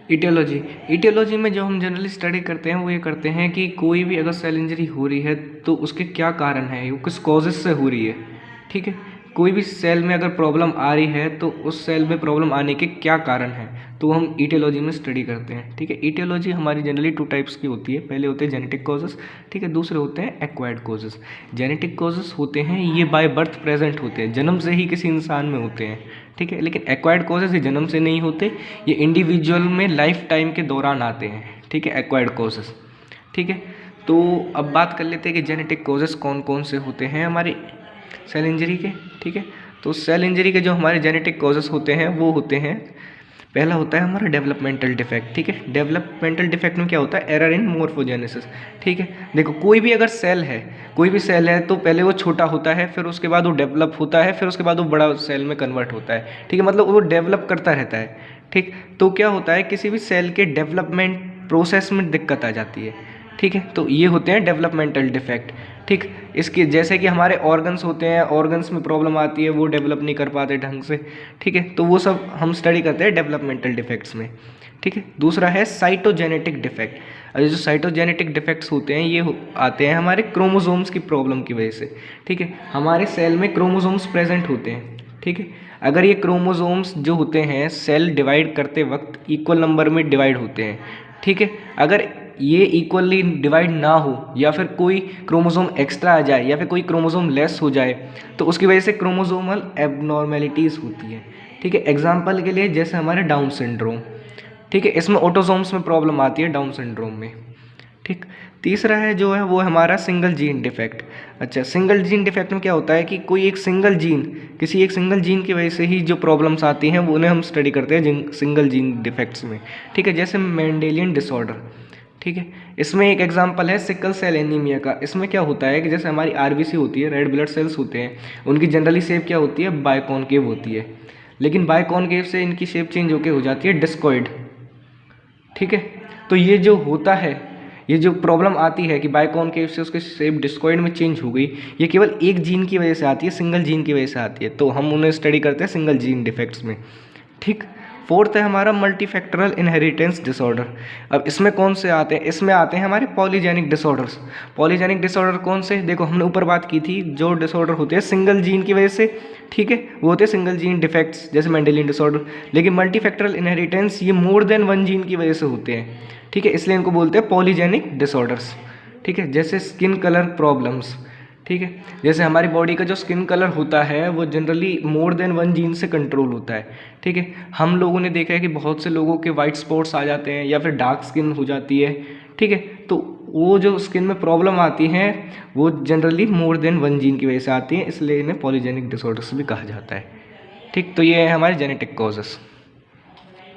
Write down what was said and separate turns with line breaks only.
Aetiology aetiology में जो हम जनरली स्टडी करते हैं वो ये करते हैं कि कोई भी अगर सेल इंजरी हो रही है तो उसके क्या कारण है, वो किस कॉजेस से हो रही है। ठीक है, कोई भी सेल में अगर प्रॉब्लम आ रही है तो उस सेल में प्रॉब्लम आने के क्या कारण है, तो हम ईटियोलॉजी में स्टडी करते हैं। ठीक है, ईटियोलॉजी हमारी जनरली 2 टाइप्स की होती है। पहले होते हैं जेनेटिक कॉजेस, ठीक है, दूसरे होते हैं एक्वायर्ड कॉजेस। जेनेटिक कॉजेस होते हैं ये बाय बर्थ प्रेजेंट होते हैं, जन्म से ही किसी इंसान में होते हैं। ठीक है, लेकिन एक्वायर्ड कॉजेज ये जन्म से नहीं होते, ये इंडिविजुअल में लाइफ टाइम के दौरान आते हैं। ठीक है, एक्वायर्ड कॉजेज। ठीक है, तो अब बात कर लेते हैं कि जेनेटिक कॉजेज कौन कौन से होते हैं हमारे सेल इंजरी के। ठीक है, तो सेल इंजरी के जो हमारे जेनेटिक कॉजेज होते हैं वो होते हैं, पहला होता है हमारा डेवलपमेंटल डिफेक्ट। ठीक है, डेवलपमेंटल डिफेक्ट में क्या होता है, एरर इन मोर्फोजेनेसिस। ठीक है, देखो कोई भी अगर सेल है, कोई भी सेल है तो पहले वो छोटा होता है, फिर उसके बाद वो डेवलप होता है, फिर उसके बाद वो बड़ा सेल में कन्वर्ट होता है। ठीक है, मतलब वो डेवलप करता रहता है। ठीक, तो क्या होता है किसी भी सेल के डेवलपमेंट प्रोसेस में दिक्कत आ जाती है। ठीक है, तो ये होते हैं डेवलपमेंटल डिफेक्ट। ठीक, इसके जैसे कि हमारे ऑर्गन्स होते हैं, ऑर्गन्स में प्रॉब्लम आती है, वो डेवलप नहीं कर पाते ढंग से। ठीक है, तो वो सब हम स्टडी करते हैं डेवलपमेंटल डिफेक्ट्स में। ठीक है, दूसरा है साइटोजेनेटिक डिफेक्ट। और जो साइटोजेनेटिक डिफेक्ट्स होते हैं ये आते हैं हमारे क्रोमोसोम्स की प्रॉब्लम की वजह से। ठीक है, हमारे सेल में क्रोमोसोम्स प्रेजेंट होते हैं। ठीक है, अगर ये क्रोमोसोम्स जो होते हैं सेल डिवाइड करते वक्त इक्वल नंबर में डिवाइड होते हैं। ठीक है, अगर ये इक्वली डिवाइड ना हो या फिर कोई क्रोमोसोम एक्स्ट्रा आ जाए या फिर कोई क्रोमोसोम लेस हो जाए तो उसकी वजह से क्रोमोसोमल एबनॉर्मेलिटीज़ होती हैं। ठीक है, एग्जांपल के लिए जैसे हमारे डाउन सिंड्रोम। ठीक है, इसमें ऑटोसोम्स में प्रॉब्लम आती है डाउन सिंड्रोम में। ठीक, तीसरा है जो है वो हमारा सिंगल जीन डिफेक्ट। अच्छा, सिंगल जीन डिफेक्ट में क्या होता है कि कोई एक सिंगल जीन, किसी एक सिंगल जीन की वजह से ही जो प्रॉब्लम्स आती हैं वो उन्हें हम स्टडी करते हैं सिंगल जीन डिफेक्ट्स में। ठीक है, जैसे मेंडेलियन डिसऑर्डर। ठीक है, इसमें एक एग्जांपल है सिकल सेल एनीमिया का। इसमें क्या होता है कि जैसे हमारी आरबीसी होती है, रेड ब्लड सेल्स होते हैं, उनकी जनरली शेप क्या होती है, बायकॉन्केव होती है, लेकिन बायकॉन्केव से इनकी शेप चेंज होकर हो जाती है डिस्कॉइड। ठीक है, तो ये जो होता है, ये जो प्रॉब्लम आती है कि बायकॉन्केव से उसकी शेप डिस्कॉइड में चेंज हो गई, ये केवल एक जीन की वजह से आती है, सिंगल जीन की वजह से आती है, तो हम उन्हें स्टडी करते हैं सिंगल जीन डिफेक्ट्स में। ठीक, फोर्थ है हमारा मल्टीफैक्टरल इनहेरिटेंस डिसऑर्डर। अब इसमें कौन से आते हैं, इसमें आते हैं हमारे पॉलीजेनिक डिसऑर्डर्स। पॉलीजेनिक डिसऑर्डर कौन से, देखो हमने ऊपर बात की थी, जो डिसऑर्डर होते हैं सिंगल जीन की वजह से, ठीक है, वो होते हैं सिंगल जीन डिफेक्ट्स जैसे मेंडेलियन डिसऑर्डर। लेकिन मल्टीफैक्टरल इनहेरिटेंस ये मोर देन वन जीन की वजह से होते हैं। ठीक है, इसलिए इनको बोलते हैं पॉलीजेनिक डिसऑर्डर्स। ठीक है, जैसे स्किन कलर प्रॉब्लम्स। ठीक है, जैसे हमारी बॉडी का जो स्किन कलर होता है वो generally more than one gene से कंट्रोल होता है। ठीक है, हम लोगों ने देखा है कि बहुत से लोगों के वाइट स्पॉट्स आ जाते हैं या फिर डार्क स्किन हो जाती है। ठीक है, तो वो जो स्किन में प्रॉब्लम आती हैं वो generally more than one gene की वजह से आती हैं, इसलिए इन्हें पॉलीजेनिक डिसऑर्डर्स भी कहा जाता है। ठीक, तो ये है हमारे जेनेटिक कॉजेस।